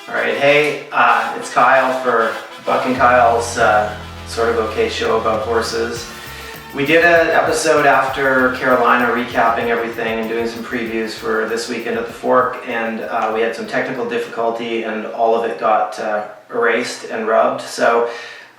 All right, hey, it's Kyle for Buck and Kyle's sort of okay show about horses. We did an episode after Carolina recapping everything and doing some previews for this weekend at the Fork, and we had some technical difficulty and all of it got erased and rubbed. So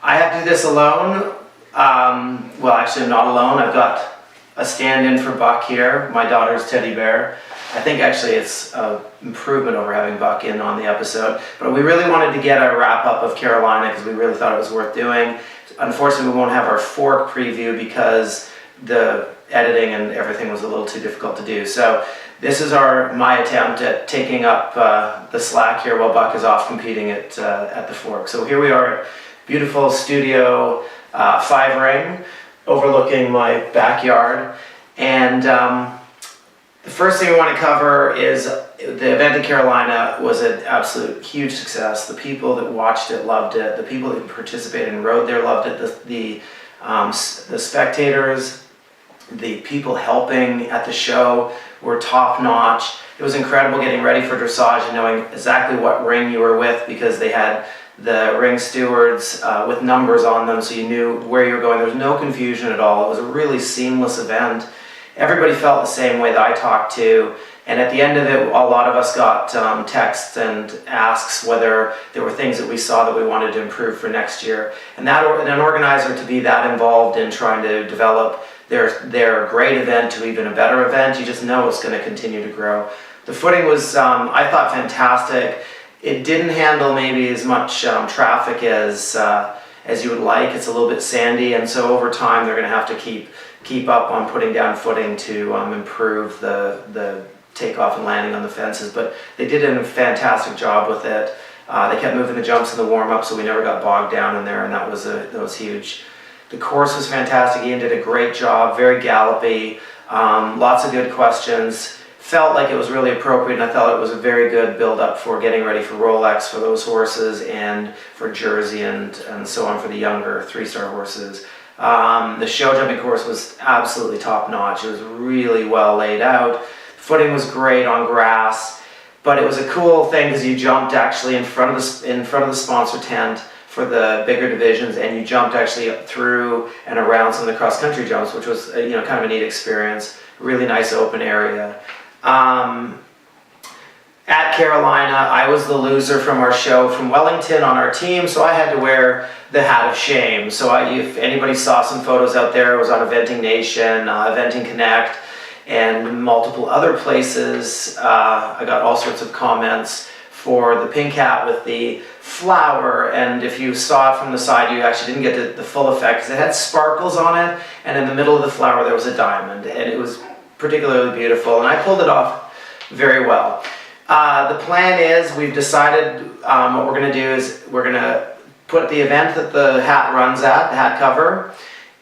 I have to do this alone. Well, actually I'm not alone. I've got a stand-in for Buck here, my daughter's teddy bear. I think actually it's an improvement over having Buck in on the episode, but we really wanted to get a wrap-up of Carolina because we really thought it was worth doing. Unfortunately, we won't have our Fork preview because the editing and everything was a little too difficult to do. So this is my attempt at taking up the slack here while Buck is off competing at the Fork. So here we are at beautiful Studio 5 ring overlooking my backyard, and the first thing we want to cover is the event in Carolina was an absolute huge success. The people that watched it loved it. The people that participated and rode there loved it. The spectators, the people helping at the show were top notch. It was incredible getting ready for dressage and knowing exactly what ring you were with, because they had the ring stewards with numbers on them, so you knew where you were going. There was no confusion at all. It was a really seamless event. Everybody felt the same way that I talked to, and at the end of it, a lot of us got texts and asks whether there were things that we saw that we wanted to improve for next year. And an organizer to be that involved in trying to develop their great event to even a better event, you just know it's going to continue to grow. The footing was, I thought, fantastic. It didn't handle maybe as much traffic as you would like. It's a little bit sandy, and so over time they're going to have to keep up on putting down footing to improve the takeoff and landing on the fences. But they did a fantastic job with it. They kept moving the jumps in the warm-up, so we never got bogged down in there, and that was huge. The course was fantastic. Ian did a great job, very gallopy, lots of good questions. Felt like it was really appropriate, and I thought it was a very good build-up for getting ready for Rolex for those horses and for Jersey and so on for the younger three-star horses. The show jumping course was absolutely top-notch. It was really well laid out. Footing was great on grass, but it was a cool thing because you jumped actually in front of the sponsor tent for the bigger divisions, and you jumped actually through and around some of the cross-country jumps, which was kind of a neat experience. Really nice open area. At Carolina, I was the loser from our show from Wellington on our team, so I had to wear the hat of shame. So if anybody saw some photos out there, it was on Eventing Nation, Eventing Connect, and multiple other places. I got all sorts of comments for the pink hat with the flower, and if you saw it from the side, you actually didn't get the full effect because it had sparkles on it, and in the middle of the flower there was a diamond, and it was particularly beautiful, and I pulled it off very well. The plan is, we've decided what we're going to do is we're going to put the event that the hat runs at, the hat cover,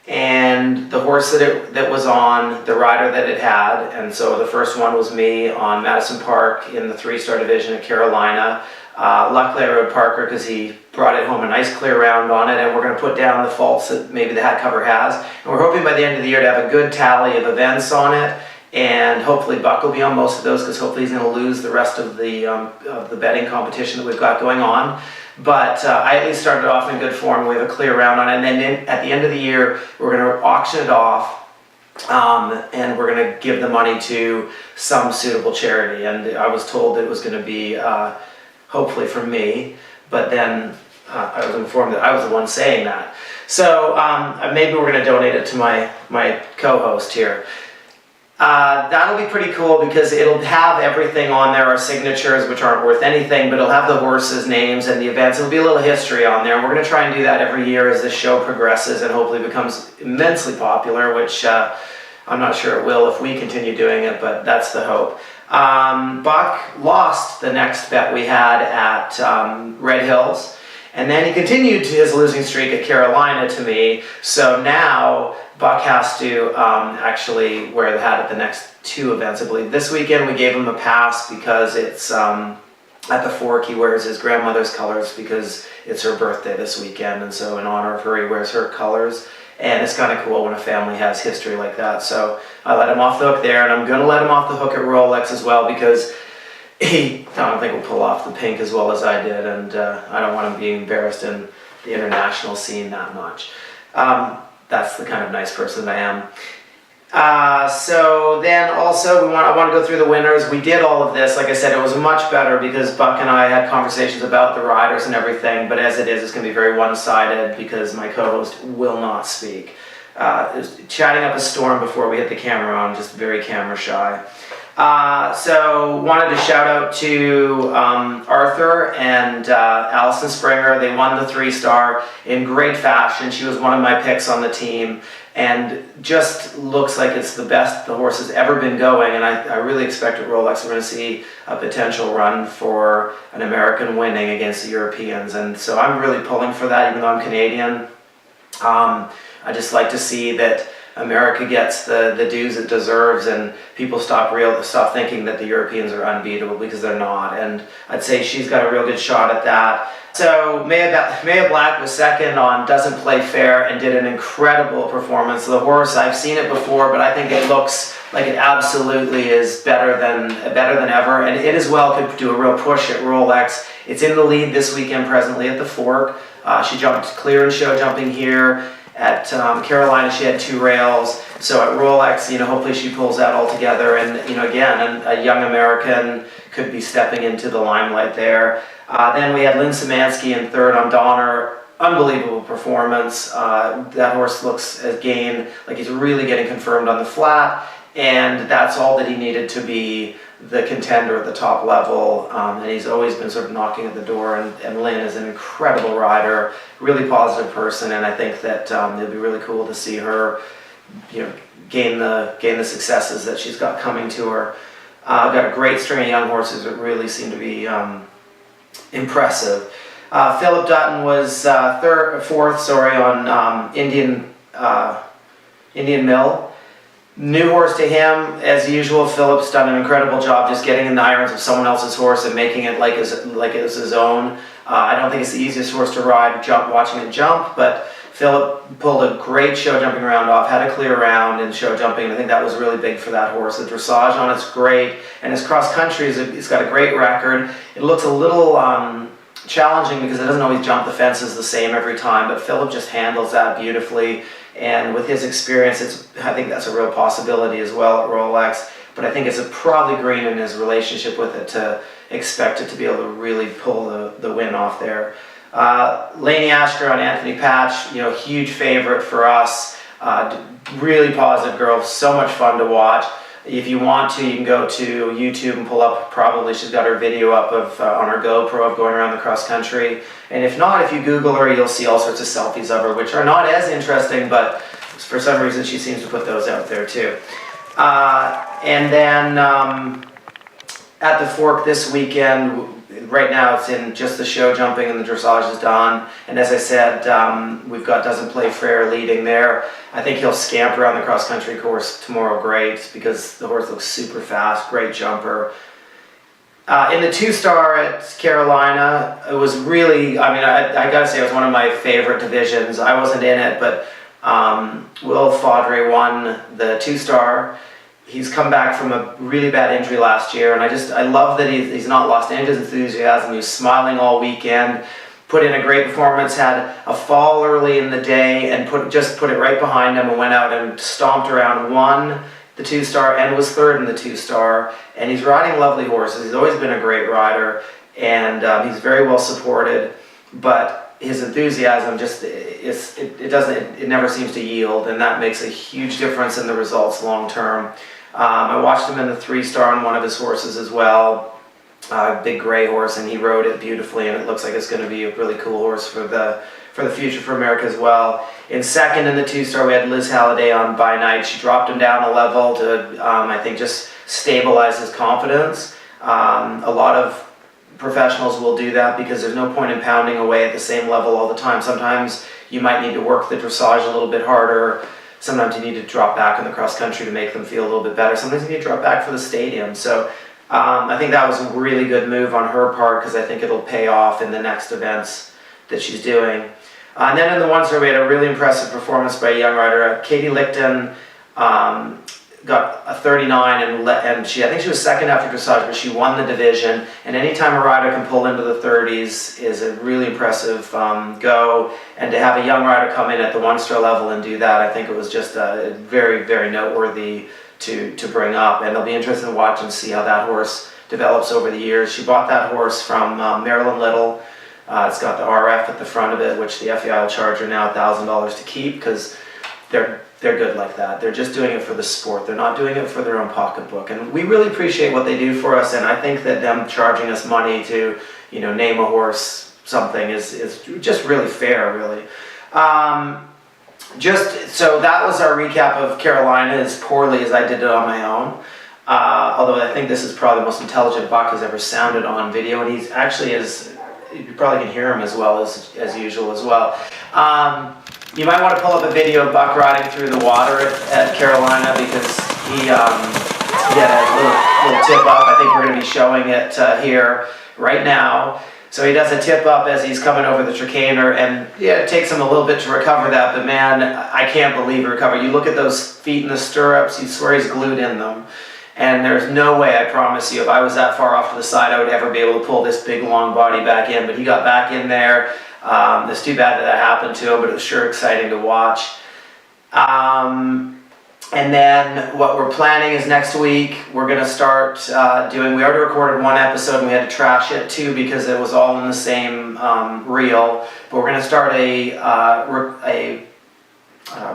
and the horse that was on, the rider that it had. And so the first one was me on Madison Park in the three-star division at Carolina. Luckily I rode Parker because he brought it home a nice clear round on it, and we're going to put down the faults that maybe the hat cover has. And we're hoping by the end of the year to have a good tally of events on it, and hopefully Buck will be on most of those because hopefully he's going to lose the rest of the betting competition that we've got going on. But I at least started off in good form. We have a clear round on it, and then at the end of the year we're going to auction it off, and we're going to give the money to some suitable charity. And I was told it was going to be hopefully from me, but then I was informed that I was the one saying that. So maybe we're going to donate it to my co-host here. That'll be pretty cool because it'll have everything on there, our signatures, which aren't worth anything, but it'll have the horses' names and the events. It'll be a little history on there, and we're going to try and do that every year as the show progresses and hopefully becomes immensely popular, which I'm not sure it will if we continue doing it, but that's the hope. Buck lost the next bet we had at Red Hills, and then he continued to his losing streak at Carolina to me, so now Buck has to actually wear the hat at the next two events, I believe. This weekend we gave him a pass because it's at the Fork. He wears his grandmother's colors because it's her birthday this weekend, and so in honor of her he wears her colors. And it's kind of cool when a family has history like that. So I let him off the hook there, and I'm going to let him off the hook at Rolex as well, because I don't think will pull off the pink as well as I did, and I don't want him being embarrassed in the international scene that much. That's the kind of nice person I am. So then also I want to go through the winners. We did all of this. Like I said, it was much better because Buck and I had conversations about the riders and everything, but as it is, it's going to be very one-sided because my co-host will not speak. It was chatting up a storm before we hit the camera on, just very camera shy. So wanted to shout out to Arthur and Allison Springer. They won the 3-star in great fashion. She was one of my picks on the team and just looks like it's the best the horse has ever been going, and I really expect at Rolex we're going to see a potential run for an American winning against the Europeans, and so I'm really pulling for that even though I'm Canadian. I just like to see that America gets the dues it deserves, and people stop thinking that the Europeans are unbeatable, because they're not. And I'd say she's got a real good shot at that. So Maya Black was second on Doesn't Play Fair and did an incredible performance. The horse, I've seen it before, but I think it looks like it absolutely is better than ever. And it as well could do a real push at Rolex. It's in the lead this weekend presently at the Fork. She jumped clear in show jumping here. At Carolina, she had 2 rails. So at Rolex, hopefully she pulls that all together. And, again, a young American could be stepping into the limelight there. Then we had Lynn Szymanski in third on Donner. Unbelievable performance. That horse looks again like he's really getting confirmed on the flat. And that's all that he needed to be the contender at the top level, and he's always been sort of knocking at the door, and Lynn is an incredible rider, really positive person, and I think that it'll be really cool to see her gain the successes that she's got coming to her. Got a great string of young horses that really seem to be impressive. Philip Dutton was fourth on Indian Mill. New horse to him, as usual. Philip's done an incredible job just getting in the irons of someone else's horse and making it like it was his own. I don't think it's the easiest horse to ride, watching it jump, but Philip pulled a great show jumping round off, had a clear round in show jumping. I think that was really big for that horse. The dressage on it's great, and his cross country it's got a great record. It looks a little challenging because it doesn't always jump the fences the same every time, but Philip just handles that beautifully. And with his experience, I think that's a real possibility as well at Rolex. But I think it's probably green in his relationship with it to expect it to be able to really pull the win off there. Lainey Ashker on Anthony Patch, huge favorite for us. Really positive girl, so much fun to watch. If you want to, you can go to YouTube and pull up, probably she's got her video up on her GoPro of going around the cross country. And if not, if you Google her, you'll see all sorts of selfies of her, which are not as interesting, but for some reason she seems to put those out there too. And then at the Fork this weekend, right now it's in just the show jumping and the dressage is done. And as I said, we've got Doesn't Play Fair leading there. I think he'll scamper around the cross country course tomorrow great because the horse looks super fast, great jumper. In the 2-star at Carolina, it was really, I gotta say it was one of my favorite divisions. I wasn't in it, but Will Faudree won the 2-star. He's come back from a really bad injury last year, and I love that he's not lost any of his enthusiasm. He was smiling all weekend, put in a great performance, had a fall early in the day, and just put it right behind him and went out and stomped around, won the 2-star and was third in the 2-star. And he's riding lovely horses. He's always been a great rider, and he's very well supported, but his enthusiasm it never seems to yield, and that makes a huge difference in the results long term. I watched him in the 3-star on one of his horses as well, big gray horse, and he rode it beautifully, and it looks like it's going to be a really cool horse for the future for America as well. In second in the 2-star, we had Liz Halliday on By Night. She dropped him down a level to, I think, just stabilize his confidence. A lot of professionals will do that because there's no point in pounding away at the same level all the time. Sometimes you might need to work the dressage a little bit harder. Sometimes you need to drop back in the cross country to make them feel a little bit better. Sometimes you need to drop back for the stadium. So I think that was a really good move on her part because I think it'll pay off in the next events that she's doing. And then in the 1-star, we had a really impressive performance by a young rider, Katie Lichten. got a 39 and I think she was second after dressage, but she won the division. And anytime a rider can pull into the 30s is a really impressive go. And to have a young rider come in at the 1-star level and do that, I think it was just very, very noteworthy to bring up. And it'll be interesting to watch and see how that horse develops over the years. She bought that horse from Marilyn Little. It's got the RF at the front of it, which the FEI will charge her now $1,000 to keep, because they're good like that. They're just doing it for the sport. They're not doing it for their own pocketbook. And we really appreciate what they do for us, and I think that them charging us money to, name a horse something is just really fair, really. So that was our recap of Carolina, as poorly as I did it on my own. Although I think this is probably the most intelligent Buck has ever sounded on video, and he's actually you probably can hear him as well as usual as well. You might want to pull up a video of Buck riding through the water at Carolina, because he had a little tip up. I think we're going to be showing it here right now. So he does a tip up as he's coming over the chicaner, and yeah, it takes him a little bit to recover that, but man, I can't believe he recovered. You look at those feet in the stirrups, you swear he's glued in them. And there's no way, I promise you, if I was that far off to the side, I would ever be able to pull this big long body back in. But he got back in there. It's too bad that happened to him, but it was sure exciting to watch. And then what we're planning is next week we're going to start we already recorded one episode and we had to trash it too, because it was all in the same reel. But we're going to start a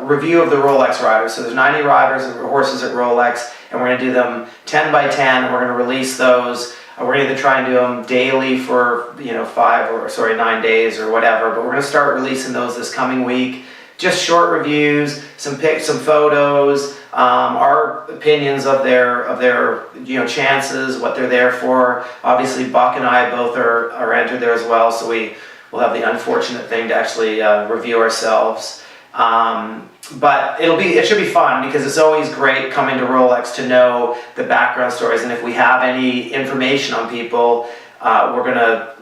review of the Rolex riders. So there's 90 riders and horses at Rolex, and we're going to do them 10 by 10, and we're going to release those. We're going to either try and do them daily for 9 days or whatever, but we're going to start releasing those this coming week. Just short reviews, some pics, some photos, our opinions of their chances, what they're there for. Obviously, Buck and I both are entered there as well, so we will have the unfortunate thing to actually review ourselves. But it should be fun, because it's always great coming to Rolex to know the background stories, and if we have any information on people, we're gonna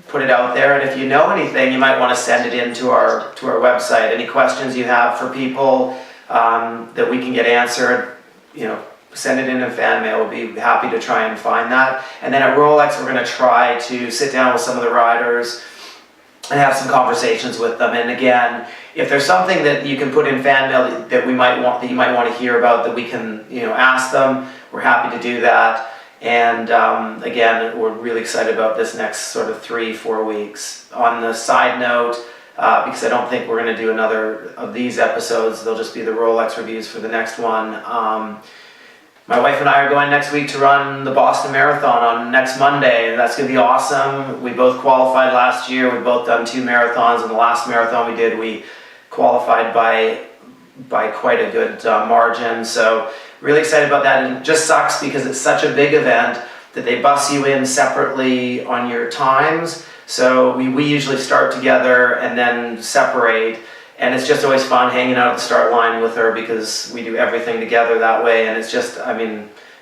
put it out there. And if you know anything, you might want to send it into our website. Any questions you have for people that we can get answered, send it in fan mail. We'll be happy to try and find that. And then at Rolex, we're going to try to sit down with some of the riders and have some conversations with them. And again, if there's something that you can put in fan mail that you might want to hear about, that we can ask them, we're happy to do that. And again, we're really excited about this next sort of 3-4 weeks. On the side note, because I don't think we're going to do another of these episodes, they'll just be the Rolex reviews for the next one. My wife and I are going next week to run the Boston Marathon on next Monday, and that's going to be awesome. We both qualified last year. We've both done 2 marathons, and the last marathon we did, we qualified by quite a good margin. So really excited about that. And it just sucks because it's such a big event that they bus you in separately on your times. So we usually start together and then separate. And it's just always fun hanging out at the start line with her, because we do everything together that way. And it's just,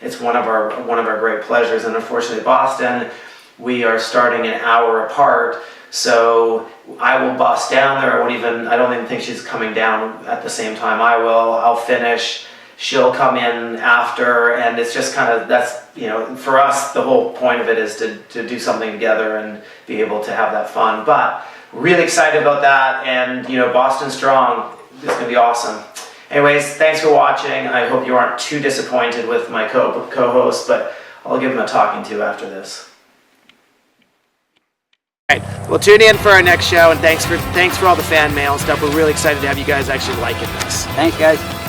it's one of our great pleasures. And unfortunately, Boston, we are starting an hour apart. So I will bus down there. I don't even think she's coming down at the same time I will. I'll finish. She'll come in after, and it's just kind of, that's, for us, the whole point of it is to do something together and be able to have that fun. But really excited about that, and Boston strong. It's going to be awesome. Anyways, thanks for watching. I hope you aren't too disappointed with my co-host, but I'll give him a talking to after this. All right, well, tune in for our next show, and thanks for all the fan mail and stuff. We're really excited to have you guys actually liking this. Thanks, guys.